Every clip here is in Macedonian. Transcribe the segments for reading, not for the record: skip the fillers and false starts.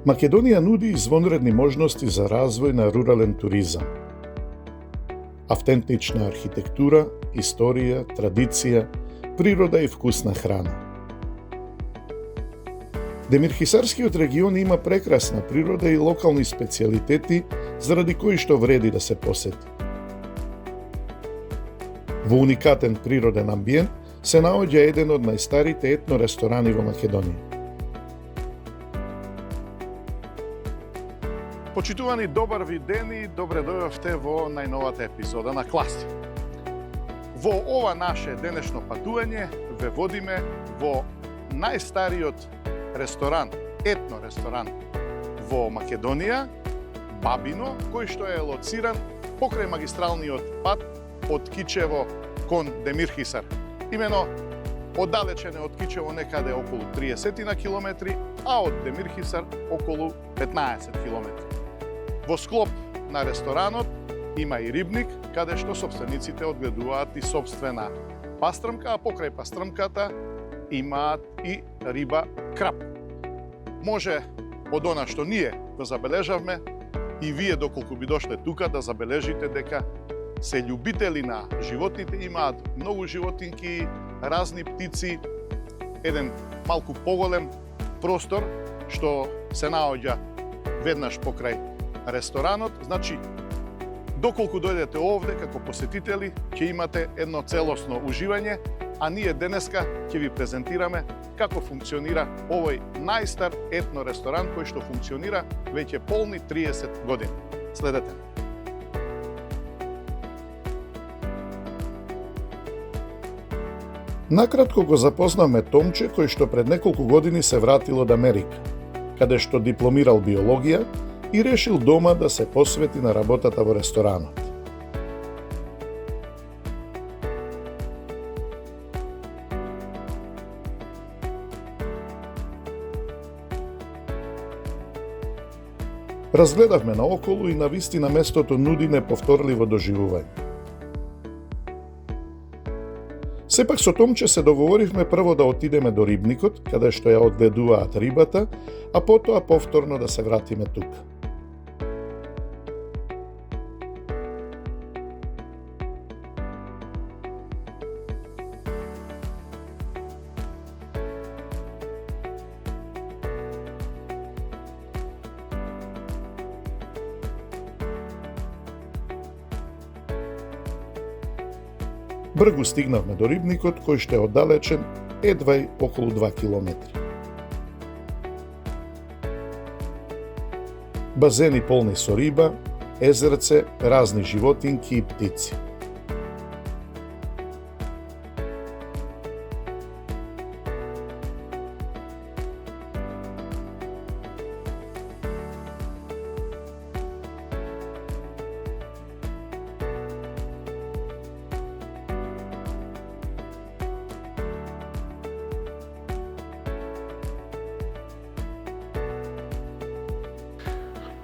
Македонија нуди извонредни можности за развој на рурален туризам. Автентична архитектура, историја, традиција, природа и вкусна храна. Демирхисарскиот регион има прекрасна природа и локални специјалитети заради кои што вреди да се посети. Во уникатен природен амбиент се наоѓа еден од најстарите етно ресторани во Македонија. Почитувани, добар ви ден и добре дојдовте во најновата епизода на Класи. Во ова наше денешно патување ве водиме во најстариот ресторан, етно ресторан во Македонија, Бабино, кој што е лоциран покрај магистралниот пат од Кичево кон Демирхисар. Имено, оддалечен од Кичево некаде околу 30 на километри, а од Демирхисар околу 15 километри. Во склоп на ресторанот има и рибник, каде што собствениците одгледуваат и собствена пастрмка, а покрај пастрмката имаат и риба крап. Може од она што ние го забележавме и вие доколку би дошле тука да забележите дека се љубители на животните, имаат многу животинки, разни птици, еден малку поголем простор што се наоѓа веднаш покрај ресторанот. Значи, доколку дојдете овде како посетители, ќе имате едно целосно уживање, а ние денеска ќе ви презентираме како функционира овој најстар етно ресторан кој што функционира веќе полни 30 години. Следете. Накратко го запознавме Томче, кој што пред неколку години се вратил од Америка, каде што дипломирал биологија и решил дома да се посвети на работата во ресторанот. Разгледавме наоколу и навистина местото нуди неповторливо доживување. Сепак со Томче се договоривме прво да отидеме до рибникот, каде што ја одгледуваат рибата, а потоа повторно да се вратиме тука. Бргу стигнавме до рибникот, кој што е оддалечен едва и околу 2 километри. Базени полни со риба, езерце, разни животинки и птици.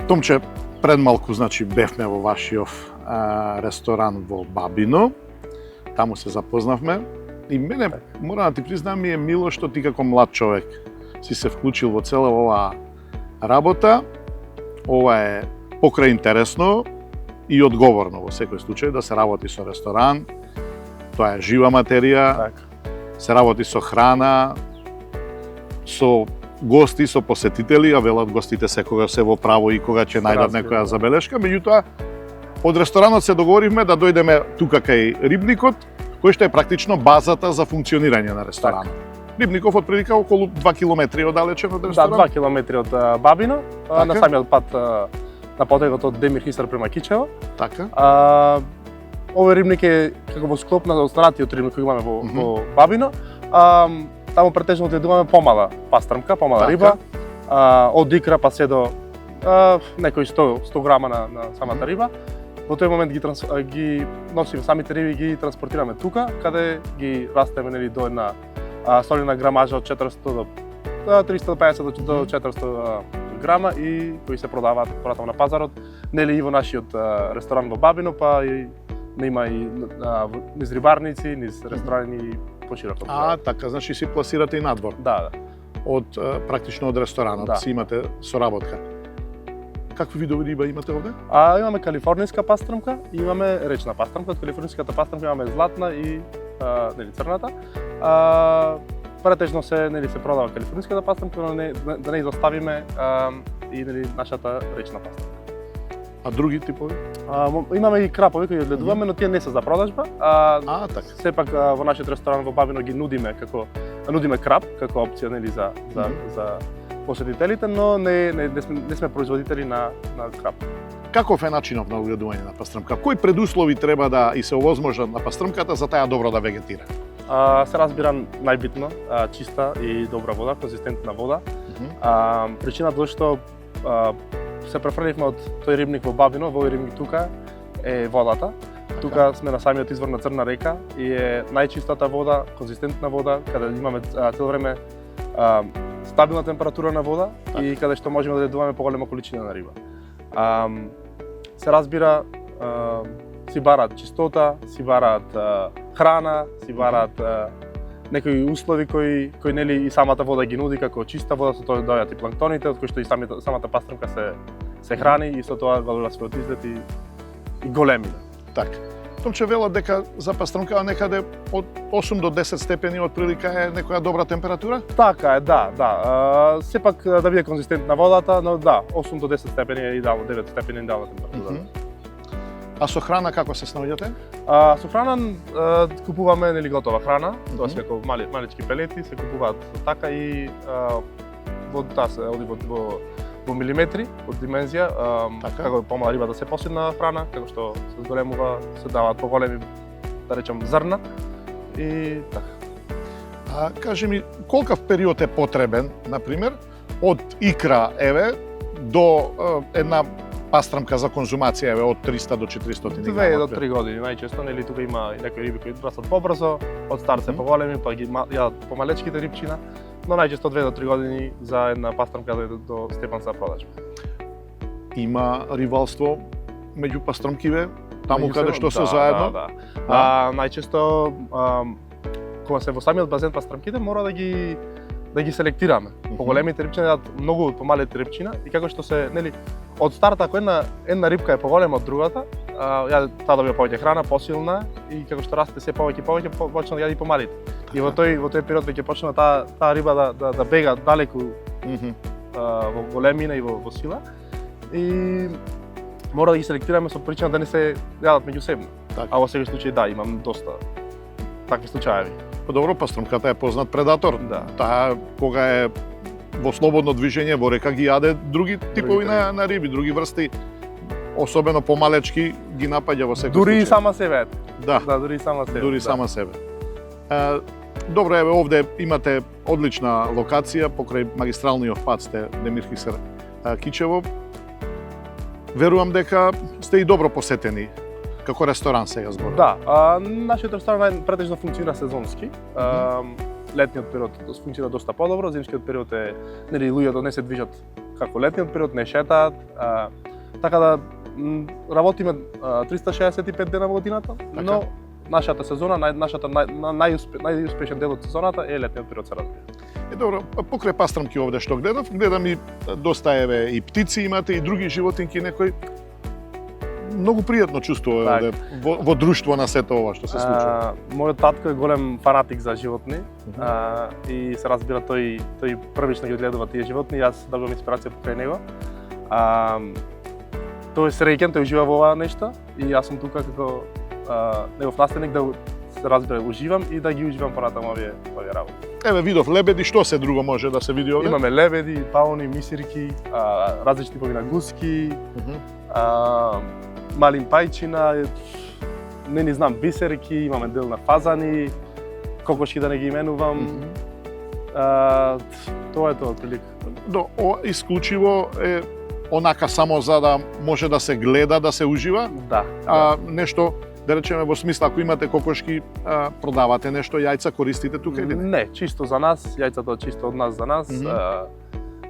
Томче, пред малку, значи, бевме во вашиот ресторан во Бабино. Таму се запознавме. И мене, морам да ти признам, ми е мило што ти како млад човек си се вклучил во цела оваа работа. Ова е покрај интересно и одговорно во секој случај да се работи со ресторан. Тоа е жива материја, се работи со храна, со гости, со посетители, а велат гостите секогаш се во право и кога ќе најдат некоја забелешка. Меѓутоа, од ресторанот се договоривме да дојдеме тука кај рибникот, кој што е практично базата за функционирање на ресторанот. Рибников отприлика околу 2 километри оддалечен од ресторанот. Да, 2 километри од Бабино, на самиот пат на потегот од Демирхисар према Кичево. Така. Овој рибник е како во склоп на останатиот рибник кој имаме во Бабино. Таму претежно одгледуваме помала пастрмка, помала риба, од икра па се до некои 100 грама на самата риба. Во тој момент ги носиме самите риби и ги транспортираме тука, каде ги растеме до една солидна грамажа од 400 до 350 до 400 грама и кои се продаваат на пазарот, нели и во нашиот ресторан во Бабино, па и нема и низ рибарници, низ ресторани пошироко. Така, значи си пласирате и надвор. Да. од практично од ресторанот, Да. си имате соработка. Какви видови риба имате овде? Имаме калифорнијска пастрмка и имаме речна пастрмка. Од калифорнијската пастрмка имаме златна и нели црната. Претежно се продава калифорнијската пастрмка, но да не изоставиме и нели нашата речна пастрмка. А други типови? Имаме и крапови кои одгледуваме, но тие не се за продажба. Така. Сепак во нашиот ресторан во Бабино ги нудиме крап како опција нели за посетителите, но не сме производители на крап. Каков е начинот на одгледување на пастрмка? Кои предуслови треба да и се овозможат на пастрмката за таа добро да вегетира? Се разбира најбитно чиста и добра вода, конзистентна вода. Причината зашто се префрливме од тој рибник во Бабино, во овој рибник тука е водата. Тука сме на самиот извор на Црна река и е најчистата вода, конзистентна вода, каде имаме цело време стабилна температура на вода и каде што можеме да одгледуваме поголема количина на риба. Се разбира, си бараат чистота, си бараат храна, си бараат некои услови кои нели и самата вода ги нуди како чиста вода, со тоа доаѓаат и планктоните, од кои што и самата пастрмка се храни и со тоа валува својот изглед и големина. Така. Томче велат дека за пастрмка некаде од 8 до 10 степени отприлика е некоја добра температура? Така е, да. Сепак да биде конзистентна водата, но да, 8 до 10 степени е идеално, 9 степени е идеална температура. А со храна како се снаоѓате? Со храна купуваме нели готова храна, тоа се како малички пелети, се купуваат така и таа се оди во милиметри од димензија, како помала риба да се посилна храна, како што се зголемува, се даваат поголеми, да речем, зрна и така. Кажи ми, колкав период е потребен, например, од икра, до една пастрмка за конзумација, од 300 до 400 грама? 2 до 3 години, најчесто, нели, тука има и некои риби кои растат побрзо, од старт се поголеми, па ги јадат помалечките рибчина, но најчесто 2 до 3 години за една пастрмка до степен за продажба. Има ривалство меѓу пастрмкиве, таму каде што се заедно? Да. Најчесто кога се во самиот базен пастрмките мора да ги селектираме. Поголемите рибчина јадат многу од помалите рибчина и како што се, нели, од старта ако една рибка е поголема од другата, таа добива повеќе храна, посилна и како што расте се повеќе почна да јади помалите. И во тој период веќе почна таа риба да бега далеку во големина и во сила. И мора да ги селектираме со причина да не се јадат меѓусебно. А во секој случај да, имам доста такви случаи. Добро, пастрмката е познат предатор. Да. Таа кога е во слободно движење во река ги јаде други типови на риби, други врсти, особено помалечки ги напаѓа во секој случај. Дури и сама себе. Да, дури и сама себе. Дури сама себе. Добро, овде имате одлична локација покрај магистралниот пат сте Демир Хисар Кичево. Верувам дека сте и добро посетени како ресторан сега зборувам. Да, нашиот ресторан претежно функционира сезонски. Летниот период функционира доста подобро, зимскиот период е, нели, луѓето не се движат како летниот период, не шетаат, така да работиме 365 дена во годината, но нашата сезона, најуспешен дел од сезоната е летниот период, се разбира. Добро, покрај пастрмки овде што гледам и доста и птици имате и други животинки, некои многу пријатно чувство е во друштво на сето ова што се случува. Мојот татко е голем фанатик за животни и се разбира тој првично ги одгледува тие животни и јас добивам инспирација покрај него. Тој е среќен, тој ужива во ова нешто и јас сум тука како негов наследник да се разбира уживам и да ги уживам понатаму овие работи. Видов лебеди, што се друго може да се види овде? Имаме лебеди, пауни, мисирки, различни типови на гуски, малин пајчина, не знам, бисерки, имаме дел на фазани, кокошки да не ги именувам. Тоа е тоа отприлика. Исклучиво е онака само за да може да се гледа, да се ужива? Да. Нешто, да речеме во смисла, ако имате кокошки, продавате нешто, јајца користите тука или не? Не, чисто за нас, јајцата чисто од нас за нас.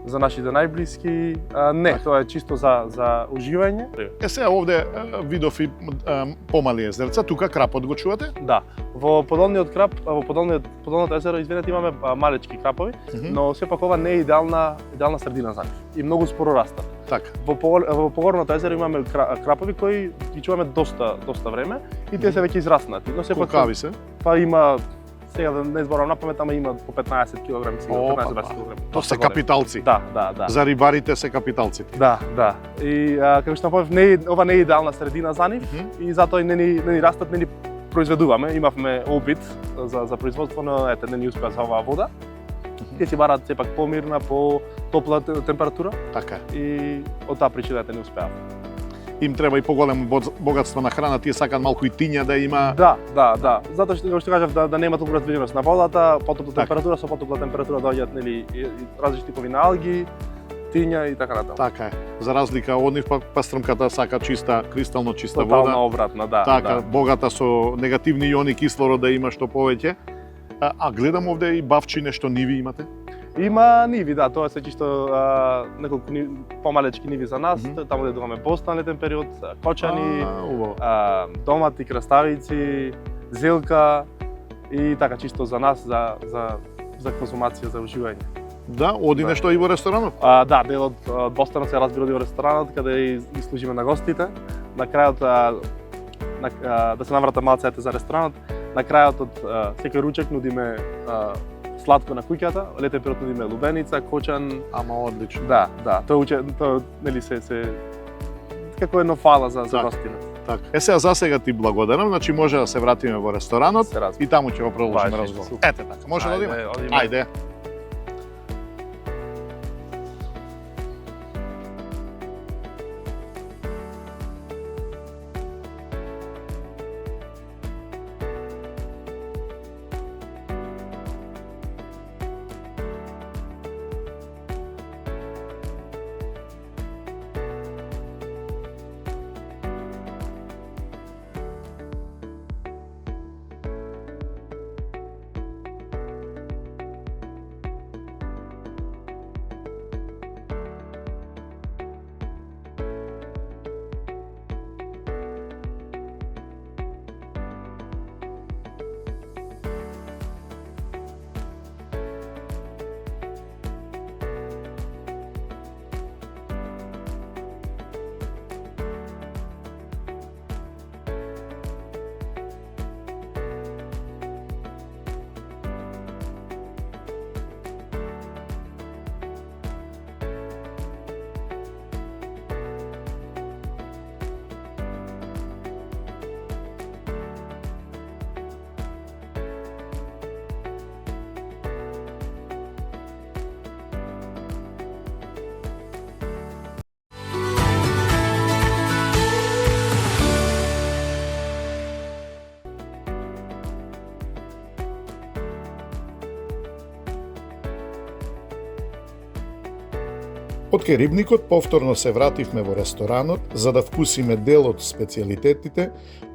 за нашите најблиски. Не, тоа е чисто за уживање. Сега овде видов и помали езерца, тука крапот го чувате? Да, во подолниот крап, во подолното езеро, извинете, имаме малечки крапови, но сепак ова не е идеална средина за нив и многу споро растат. Така. Во погорното езеро имаме крапови кои ги чуваме доста време и тие се веќе израснати, но сепак колкави се? Па има, сега да не зборам напамет, ама има по 15 кг, 15-20 кг. Тоа се капиталци. Да. За рибарите се капиталците. Да. И како што напомнав, ова не е идеална средина за нив и затоа не ни растат, не ни произведуваме. Имавме опит за производство, но ете не ни успеа за оваа вода. Тие си бараат сепак помирна, по топла температура. Така. И од таа причина не успеа. Им треба и поголемо богатство на храна, тие сакаат малку и тиња да има. Да. Затоа што кажав да нема толку развивеност на водата, потопла температура, со потопла температура доаѓаат нели различни типови на алги, тиња и така натаму. Така е. За разлика од нив пастрмката сака чиста, кристално чиста вода. Тотално обратно, да. Така, богата со негативни иони, кислород да има што повеќе. А гледам овде и бавчи нешто ниви имате? Има ниви, да, тоа се чисто неколку помалечки ниви за нас, таму де имаме бостан летен период, кочани, домати, краставици, зелка и така чисто за нас, за консумација, за уживање. Да, оди нешто и во ресторанот? Да, дел од бостанот се разбира во ресторанот, каде ги служиме на гостите. На крајот да се наврата малце за ресторанот. На крајот од секој ручек нудиме сладко на куќата, летен период нудиме лубеница, кочан. Ама одлично. Да. Тоа нели се како едно фала за гостите. Така. Сега за сега ти благодарам, значи може да се вратиме во ресторанот и таму ќе го продолжиме разговор. Ете така, може да одиме? Ајде. Од кај рибникот повторно се вративме во ресторанот за да вкусиме дел од специјалитетите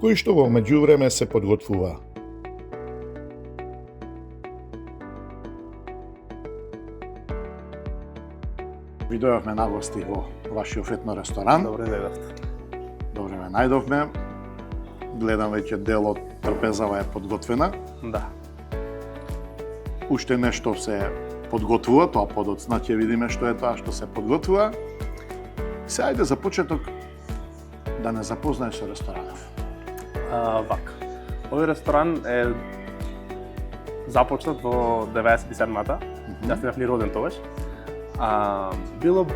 кои што во меѓувреме се подготвуваа. Ви дојавме на гости во вашиот фетно ресторан. Добре дојдовте. Добре ве најдовме. Гледам веќе дел од трпезава е подготвена. Да. Уште нешто се подготвува, тоа подоцна ќе видиме што е тоа што се подготвува. Се ајде за почеток да не запознаеш со ресторанов. Вака. Овој ресторан е започнат во 97-та. Јас бев ни роден тогаш. Било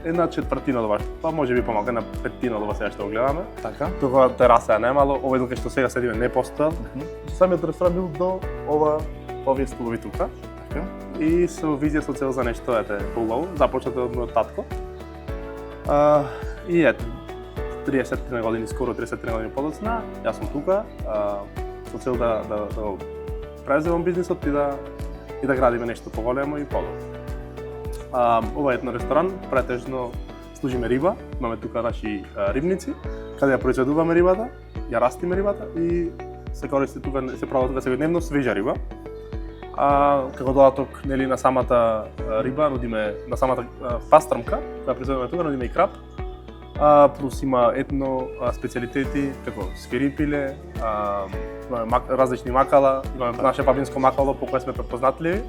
една четвртина од ова, па може би помалку, една петтина од ова сега што го гледаме. Така. Тука тераса е немало, овој кај што сега седиме не постоел. Самиот ресторан бил до овие столови тука. Така. И со визија со цел за нешто поубаво, започнато од мојот татко. И ете, 30 години, скоро 30 години подоцна, јас сум тука, со цел да преземам бизнисот и да градиме нешто поголемо и подобро. Ова е едно ресторан, претежно служиме риба, имаме тука наши рибници, каде ја произведуваме рибата, ја растиме рибата и се користи тука, се продава секојдневно свежа риба. како додаток нели на самата риба нудиме на самата пастрмка која произведуваме тука, нудиме и крап. Плюс има етно специјалитети како скирипиле, имаме различни макала, имаме наше бабинско макало по кое сме препознатливи.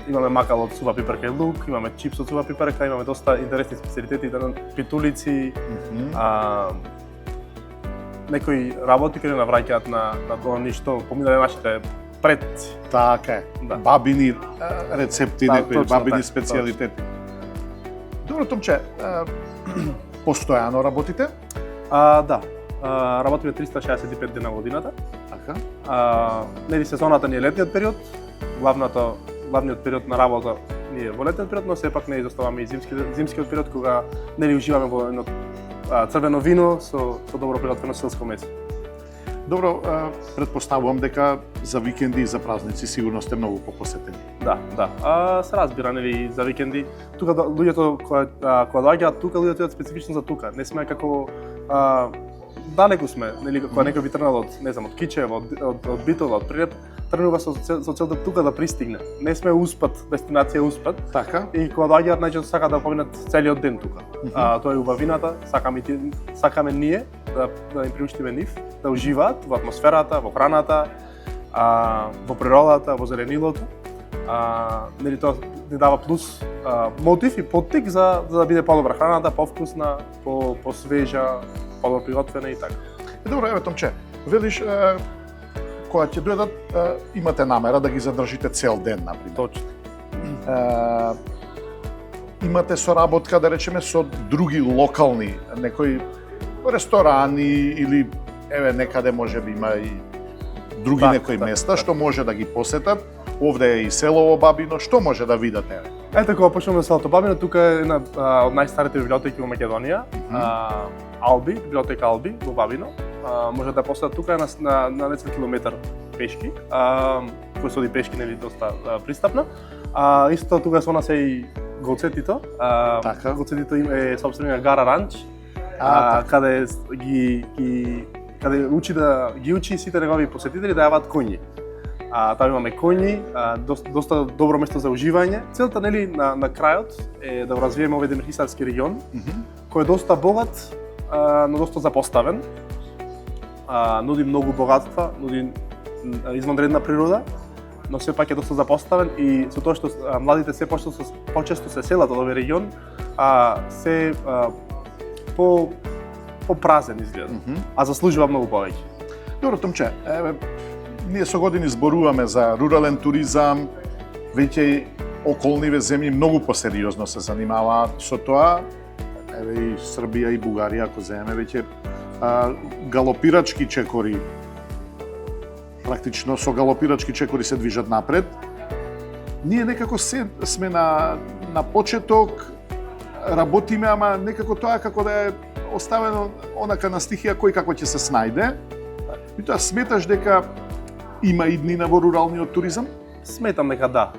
Имаме макало од сува пиперка и лук, имаме чипс од сува пиперка, имаме доста интересни специјалитети, питулици, некои работи кои навраќаат на тоа ништо поминале нашите предци. Така е. Да. Бабини рецепти, Да, некои точно бабини така, специјалитети. Добро, Томче, постојано работите? Да. Работиме 365 дена годината. Така. Нели сезоната ни е летниот период, главниот период на работа ни е во летниот период, но сепак не изоставаме и зимскиот период кога нели уживаме во едно црвено вино со добро приготвено селско месо. Добро, претпоставувам дека за викенди и за празници сигурно сте многу попосетени. Да. Се разбира, нели, за викенди. Тука луѓето кога доаѓаат тука, луѓето идат специфично за тука. Не сме како далеку сме, нели, кога некој би тргнал од, не знам, од Кичево, од Битола, од Прилеп, тргнува со цел да тука да пристигне. Не сме успат, дестинација успат. Така. И кога доаѓаат најчесто сакаат да поминат целиот ден тука. Тоа е убавината, сакаме ние да им приуштиме нив, да уживаат во атмосферата, во храната, во природата, во зеленилото. Нели тоа ни дава плюс мотив и поттик за да биде подобра храната, повкусна, посвежа, подобро приготвена и така. Добро, еве Томче, велиш кога ќе дојдат имате намера да ги задржите цел ден, например. Точно. Имате соработка, да речеме, со други локални, некои ресторани или еве некаде можеби има и други некои места што може да ги посетат. Овде е и селово Бабино, што може да видите? Ете, кога почнеме селото Бабино, тука е една од најстарите библиотеки во Македонија, Алби, библиотека Алби во Бабино. Може да посетат тука на нецел километар пешки, кој се оди пешки, нели, доста пристапно. Исто тука со нас е и Гоцетито. Така. Гоцетито е собствениот Гара Ранч, каде ги учи сите негови посетители да јават коњи. Таму имаме коњи, доста добро место за уживање. Целта, нели, на крајот е да го развиеме овој демирхисарски регион, кој е доста богат, но доста запоставен. Нуди многу богатства, нуди извонредна природа, но сепак е доста запоставен и со тоа што младите се почесто се селат од овој регион, се попразен изгледа, а заслужува многу повеќе. Добро, Томче, еве ние со години зборуваме за рурален туризам, веќе и околниве земји многу посериозно се занимаваат со тоа. Еве и Србија и Бугарија, ако земеме, веќе галопирачки чекори, практично со галопирачки чекори се движат напред. Ние некако сме на почеток, работиме, ама некако тоа како да е оставено онака на стихија кој како ќе се снајде. И тоа сметаш дека има иднина во руралниот туризам? Сметам дека да.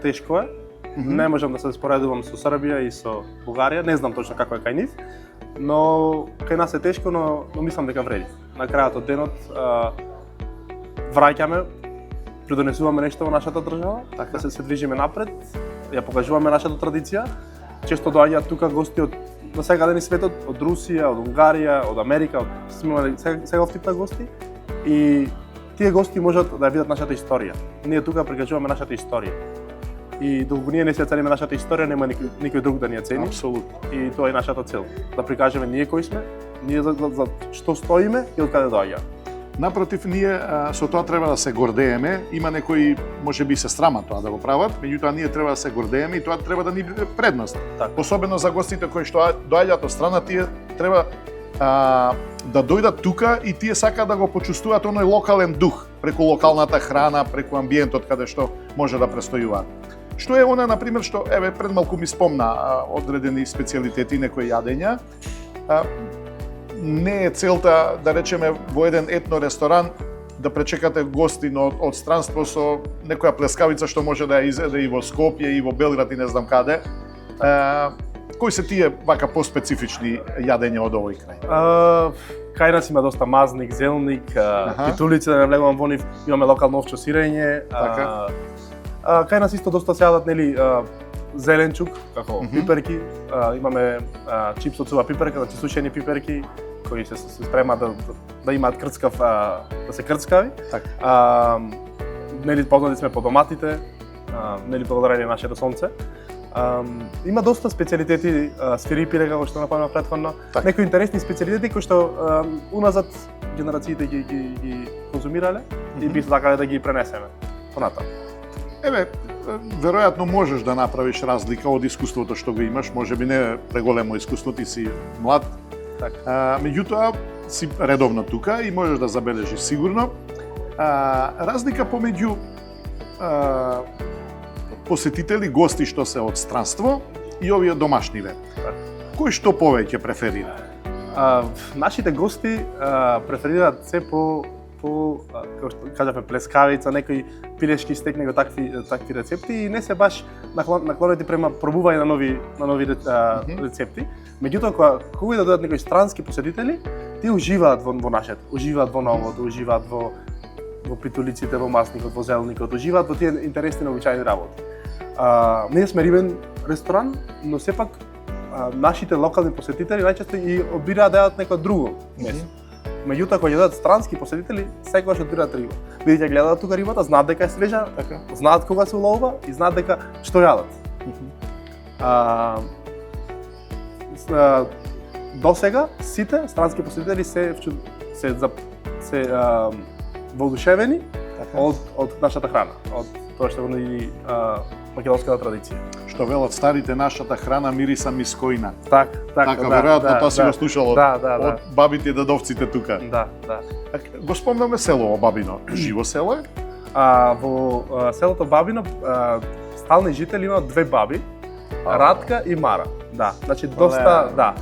Тешко е. Не можам да се споредувам со Србија и со Бугарија, не знам точно како е кај нив, но кај нас е тешко, но мислам дека вреди. На крајот од денот враќаме, придонесуваме нешто во нашата држава, така се движиме напред, ја покажуваме нашата традиција. Често доаѓаат тука гости од на секаде низ светот, од Русија, од Унгарија, од Америка, од секаков тип на гости. И тие гости можат да ја видат нашата историја. Ние тука прикажуваме нашата историја. И доколку ние не се цениме нашата историја, нема никој друг да ни ја цени. Апсолутно. И тоа е нашата цел. Да прикажеме ние кои сме, ние за што стоиме и од каде доаѓаме. Напротив, ние со тоа треба да се гордееме. Има некои можеби се срамат тоа да го прават, меѓутоа ние треба да се гордееме и тоа треба да ни биде предност. Так. Особено за гостите кои што доаѓаат од страна, тие треба да дојдат тука и тие сакаат да го почувствуваат оној локален дух преку локалната храна, преку амбиентот каде што може да престојуваат. Што е она, например, што еве пред малку ми спомна одредени специјалитети, некои јадења. Не е целта, да речеме, во еден етно ресторан да пречекате гостино од странство со некоја плескавица што може да ја изеде и во Скопје и во Белград и не знам каде. Кои се тие вака поспецифични јадења од овој крај? Кај нас има доста мазник, зелник, питулици, да не влегувам во нив, имаме локално овчо сирење. Така. Кај нас исто доста се јадат, нели, зеленчук, како пиперки, имаме чипс од сува пиперка, значи сушени пиперки, кои се спремаат да имаат крцкав, да се крцкави. Така. Нели, познати сме по доматите, нели, благодарение нашето сонце. Има доста специјалитети, сфирипире, како што напомнав претходно, Так. некои интересни специјалитети кои што уназад генерациите ги конзумирале и би сакале да ги пренесеме понатаму. Еве, веројатно можеш да направиш разлика од искуството што го имаш, можеби не преголемо искуство, ти си млад. Така. Меѓутоа, си редовно тука и можеш да забележиш сигурно. Разлика помеѓу посетители, гости што се од странство и овие домашниве. Кој што повеќе преферира? Нашите гости преферираат се по како што кажавме, плескавица, некои пилешки стек, него такви рецепти и не се баш наклонети према пробување на нови рецепти. Меѓутоа, кога да дојдат некои странски посетители, тие уживаат во нашето, уживаат во новото, уживаат во питулиците, во масникот, во зеленикот, уживаат во тие интересни необичаени работи. Ние сме рибен ресторан, но сепак нашите локални посетители најчесто и одбираат да јадат некој друго место. Меѓутоа, кога јадат странски посетители, секогаш одбираат риба. Бидејќи гледаат тука рибата, знаат дека е свежа, знаат кога се уловува и знаат дека што јадат. До сега сите странски посетители се воодушевени од нашата храна, од тоа што го нуди македонската традиција. Што велат старите, нашата храна мириса мискоина. Така, веројатно тоа си го слушал од бабите и дедовците тука. Да. Го спомнаме село Бабино. Живо село е? Во селото Бабино стални жители има две баби, Радка и Мара. Да, значи доста,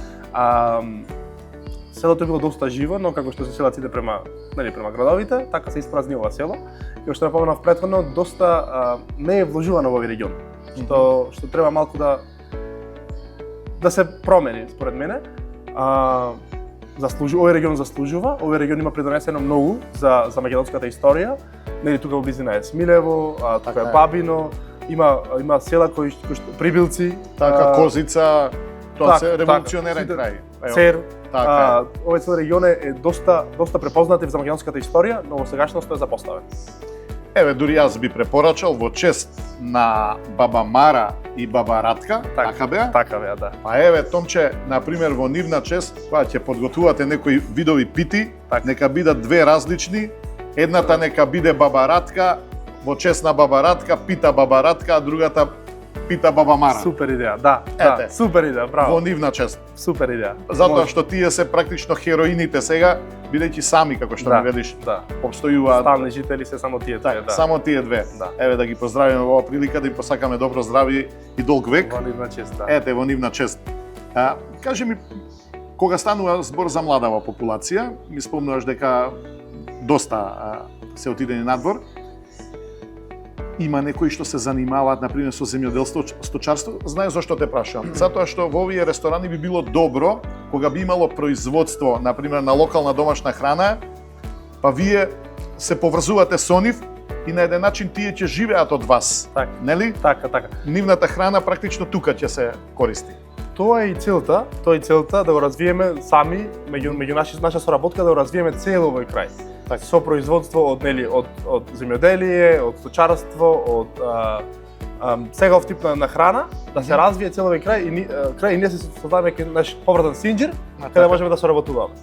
селото е било доста живо, но како што се селат сите према градовите, така се испразни ова село. И што напоменав претходно, доста не е вложувано во овој регион, што треба малку да се промени според мене. Овој регион заслужува, овој регион има придонесено многу за македонската историја. Нели тука во близина е Смилево, тука е Бабино, има села кои што Прибилци, така Козица, тоа се револуционерен крај. Цер. Овој цел регион е доста препознатлив за македонската историја, но во сегашноста е запоставен. Еве, дури јас би препорачал во чест на баба Мара и баба Радка, така беа? Така беа, да. Па еве, Томче, например, во нивна чест, кога ќе подготвувате некои видови пити, нека бидат две различни. Едната нека биде баба Радка, во чест на баба Радка, пита баба Радка, а другата пита баба Мара. Супер идеја, да, супер идеја, браво. Во нивна чест. Супер идеја. Затоа што тие се практично хероините сега, бидејќи сами, како што ми велиш, обстојуваат. Стални жители се само тие две, да. Само тие две. Еве да ги поздравиме во оваа прилика, да им посакаме добро здравје и долг век. Во нивна чест, да. Ете, во нивна чест. Кажи ми, кога станува збор за младава популација, ми спомнуваш дека доста се отидени надвор. Има некои што се занимаваат, например, со земјоделство, сточарство. Знаеш зошто те прашувам? Затоа што во овие ресторани би било добро кога би имало производство, например, на локална домашна храна, па вие се поврзувате со нив и на еден начин тие ќе живеат од вас. Така. Нели? Така. Нивната храна практично тука ќе се користи. Тоа е и целта, да го развиеме сами меѓу наша соработка, да го развиеме цел овој крај. Со производство од земјоделие, од сточарство, од сегав тип на храна, да се развие цел овој крај и ние се создаваме наш повратен синџир, каде можеме да соработуваме.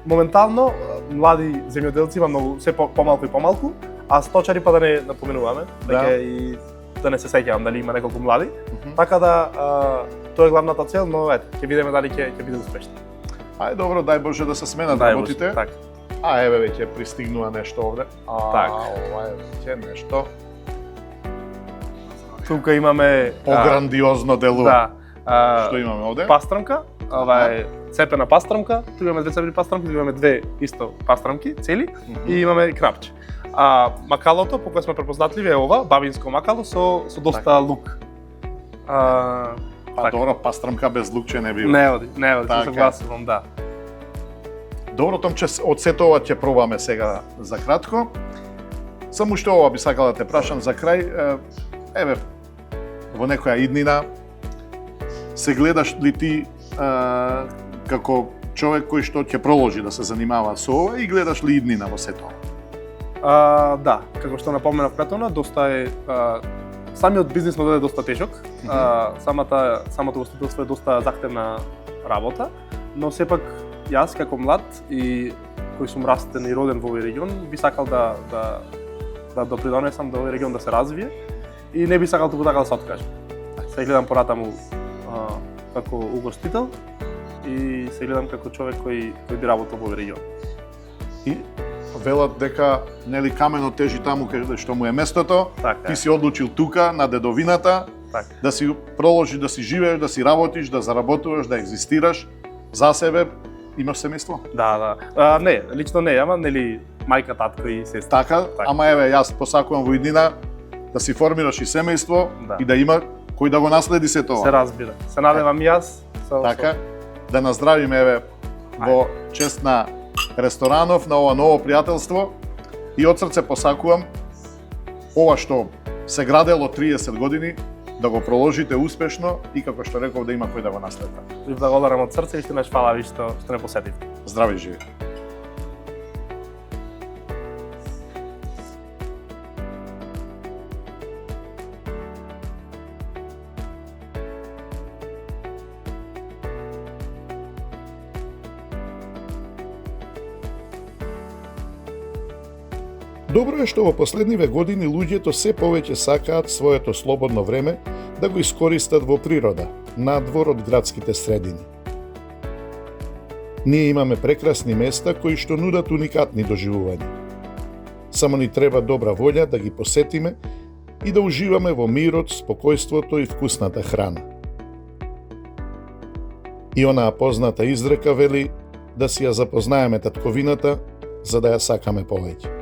Моментално млади земјоделци има многу, се помалку и помалку, а сточари па да не напоменуваме, дека и да не се сеќавам дали има неколку млади. Така да тоа е главната цел, но ете, ќе видиме дали ќе биде успешно. Ај добро, дај Боже да се сменат работите. Така. Еве веќе пристигнува нешто овде. Ова е веќе нешто. Тука имаме пограндиозно делува. Да. Што имаме овде? Пастрамка. Ова е цепена пастрамка. Тука имаме две цепени пастрамки, имаме две исто пастрамки, цели и имаме крапче. Макалото, по кое сме препознатливи е ова, бабинско макало со доста лук. Па Така. добро, пастрмка без лукче не бива. Не оди, Така. се согласувам, да. Добро, Томче, од сето ова ќе пробаме сега за кратко. Само што ова би сакал да те прашам за крај. Еве, во некоја иднина, се гледаш ли ти како човек кој што ќе проложи да се занимава со ова и гледаш ли иднина во сето? Да, како што напоменав претhodно, доста е самиот бизнис модел е доста тежок. Самото ugostiteljство е доста захтевна работа, но сепак јас како млад и кој сум растен и роден во овој регион, би сакал да допринесам да овој регион да се развие и не би сакал туку така да се откажам. Се гледам поратаму како угостител и се гледам како човек кој би работел во овој регион. И велат дека нели каменот тежи таму каде што му е местото. Така Ти е. си одлучил тука на дедовината Така. да си проложиш, да си живееш, да си работиш, да заработуваш, да екзистираш за себе. Имаш семејство? Да. Не, лично не, ама нели мајка, татко и сестра. Така, ама еве јас посакувам во иднина да си формираш и семејство Да. и да има кој да го наследи се Се тоа. разбира. Се надевам и јас. Така, да наздравиме еве во чест на ресторанов, на ова ново пријателство и од срце посакувам ова што се градело 30 години да го проложите успешно и како што реков да има кој да го наследи. Ви благодарам од срце и што неш фала ви што не посетивте. Здрави и живи. Добро е што во последниве години луѓето се повеќе сакаат своето слободно време да го искористат во природа, надвор од градските средини. Ние имаме прекрасни места кои што нудат уникатни доживувања. Само ни треба добра волја да ги посетиме и да уживаме во мирот, спокојството и вкусната храна. И онаа позната изрека вели да си ја запознаеме татковината за да ја сакаме повеќе.